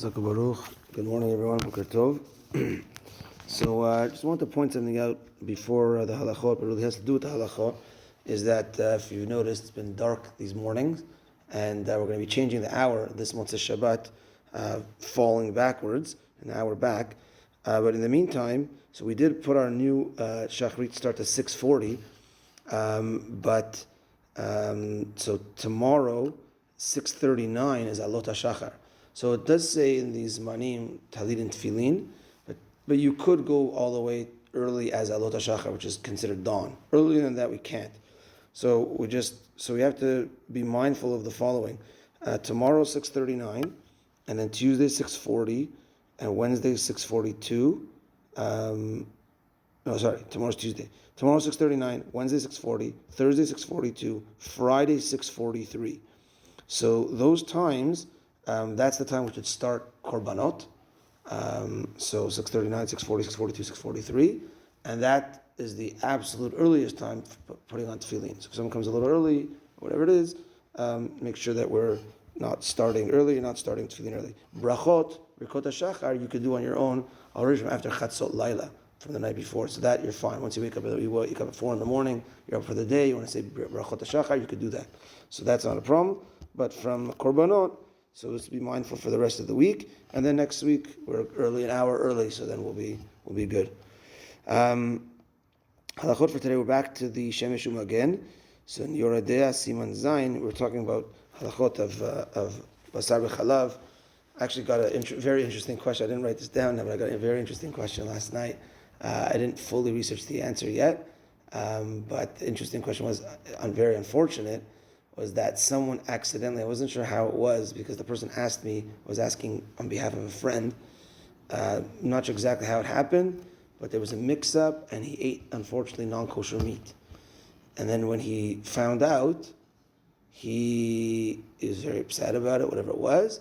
Zaku Baruch. Good morning, everyone. Boker Tov. So I just want to point something out before the halachot, but it really has to do with the halachot, is that if you've noticed, it's been dark these mornings, and we're going to be changing the hour this Motzei Shabbat, falling backwards, an hour back. But in the meantime, so we did put our new Shachrit start to 6:40, so tomorrow, 6:39 is Alot HaShachar. So it does say in these Manim, Talit and Tefillin, but you could go all the way early as Alot HaShachar, which is considered dawn. Earlier than that, we can't. So we have to be mindful of the following. Tomorrow, 6:39, and then Tuesday, 6:40, and Wednesday, 6:42. Tomorrow's Tuesday. Tomorrow, 6:39, Wednesday, 6:40, Thursday, 6:42, Friday, 6:43. So those times, that's the time we should start korbanot. So 6:39, 6:40, 6:42, 6:43, and that is the absolute earliest time for putting on tefillin. So if someone comes a little early, whatever it is, make sure that we're not starting early, you're not starting tefillin early. Brachot, Birkot HaShachar, you could do on your own, already after Chatzot Laila, from the night before. So that you're fine. Once you wake up at 4 in the morning, you're up for the day, you want to say Brachot HaShachar, you could do that. So that's not a problem. But from korbanot, so let's be mindful for the rest of the week, and then next week we're early, an hour early, so then we'll be good. Halachot for today. We're back to the Shemes Umagen. So in Yoredea Siman Zayin, we're talking about halachot of basar b'chalav. I actually got a very interesting question. I didn't write this down, but I got a very interesting question last night. I didn't fully research the answer yet, but the interesting question was very unfortunate. Was that someone accidentally, I wasn't sure how it was, because the person was asking on behalf of a friend. I'm not sure exactly how it happened, but there was a mix-up, and he ate, unfortunately, non-kosher meat. And then when he found out, he was very upset about it, whatever it was,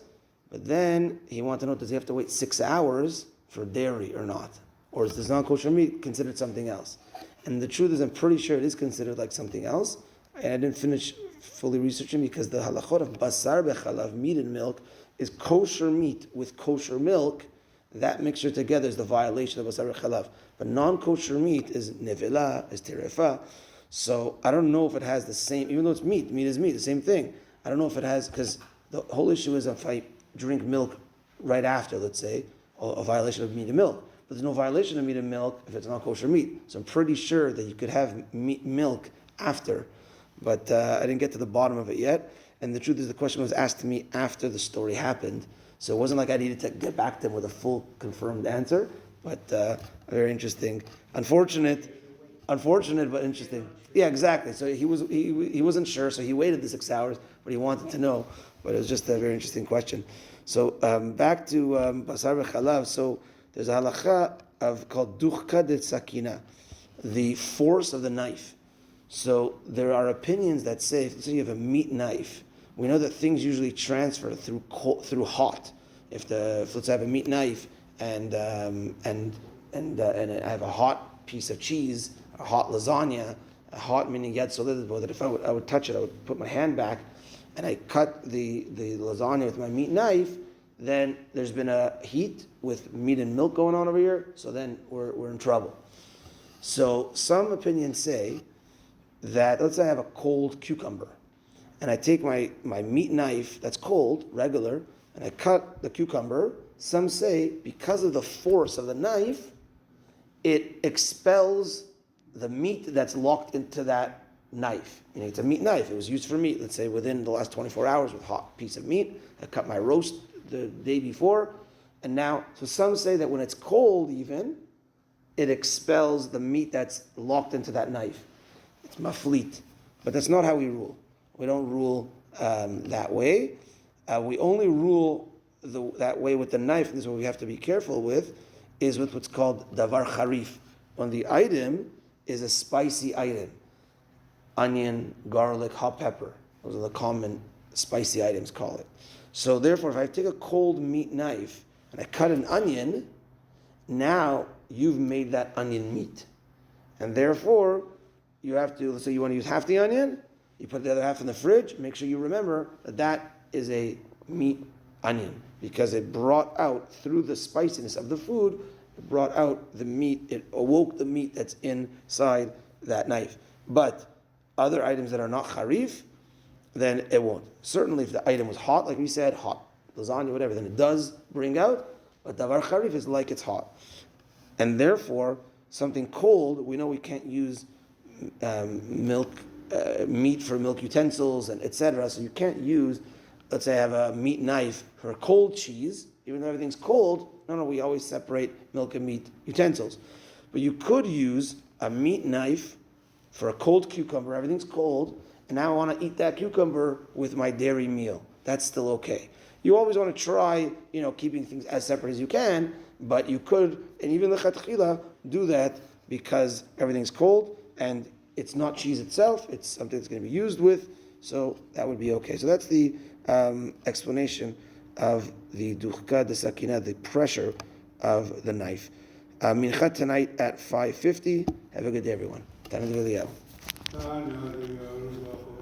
but then he wanted to know, does he have to wait 6 hours for dairy or not? Or is this non-kosher meat considered something else? And the truth is, I'm pretty sure it is considered like something else, and I didn't finish fully researching, because the halachot of basar bechalav, meat and milk, is kosher meat with kosher milk. That mixture together is the violation of basar bechalav. But non-kosher meat is nevela, is terefa. So I don't know if it has the same, even though it's meat is meat, the same thing. I don't know if it has, because the whole issue is if I drink milk right after, let's say, a violation of meat and milk. But there's no violation of meat and milk if it's not kosher meat. So I'm pretty sure that you could have milk after. But I didn't get to the bottom of it yet. And the truth is, the question was asked to me after the story happened. So it wasn't like I needed to get back to him with a full confirmed answer. But very interesting. Unfortunate, but interesting. Yeah, exactly. So he wasn't sure, so he waited the 6 hours, but he wanted to know. But it was just a very interesting question. So back to basar v'chalav. So there's a halacha called Duchka DeSakina, the force of the knife. So there are opinions that say, if you have a meat knife, we know that things usually transfer through hot. If let's say I have a meat knife and I have a hot piece of cheese, a hot lasagna, a hot meaning yad solid, that if I would touch it, I would put my hand back and I cut the lasagna with my meat knife, then there's been a heat with meat and milk going on over here, so then we're in trouble. So some opinions say that, let's say I have a cold cucumber, and I take my meat knife that's cold, regular, and I cut the cucumber. Some say because of the force of the knife, it expels the meat that's locked into that knife. It's a meat knife. It was used for meat. Let's say within the last 24 hours with a hot piece of meat. I cut my roast the day before, and now, so some say that when it's cold even, it expels the meat that's locked into that knife. It's maflit, but that's not how we rule. We don't rule that way. We only rule that way with the knife, and this is what we have to be careful with, is with what's called davar charif. When the item is a spicy item, onion, garlic, hot pepper, those are the common spicy items, call it. So therefore, if I take a cold meat knife and I cut an onion, now you've made that onion meat. And therefore, you have to, let's say you want to use half the onion, you put the other half in the fridge, make sure you remember that is a meat onion, because it brought out, through the spiciness of the food, it brought out the meat, it awoke the meat that's inside that knife. But other items that are not charif, then it won't. Certainly if the item was hot, like we said, hot, lasagna, whatever, then it does bring out, but davar charif is like it's hot. And therefore, something cold, we know we can't use meat for milk utensils and etc. So you can't use, let's say I have a meat knife for a cold cheese, even though everything's cold. No, we always separate milk and meat utensils. But you could use a meat knife for a cold cucumber, everything's cold, and now I want to eat that cucumber with my dairy meal. That's still okay. You always want to try, keeping things as separate as you can, but you could, and even the lechatchila, do that because everything's cold and it's not cheese itself, it's something that's going to be used with, so that would be okay. So that's the explanation of the Duchka DeSakina, the pressure of the knife. Mincha tonight at 5:50. Have a good day, everyone. Tana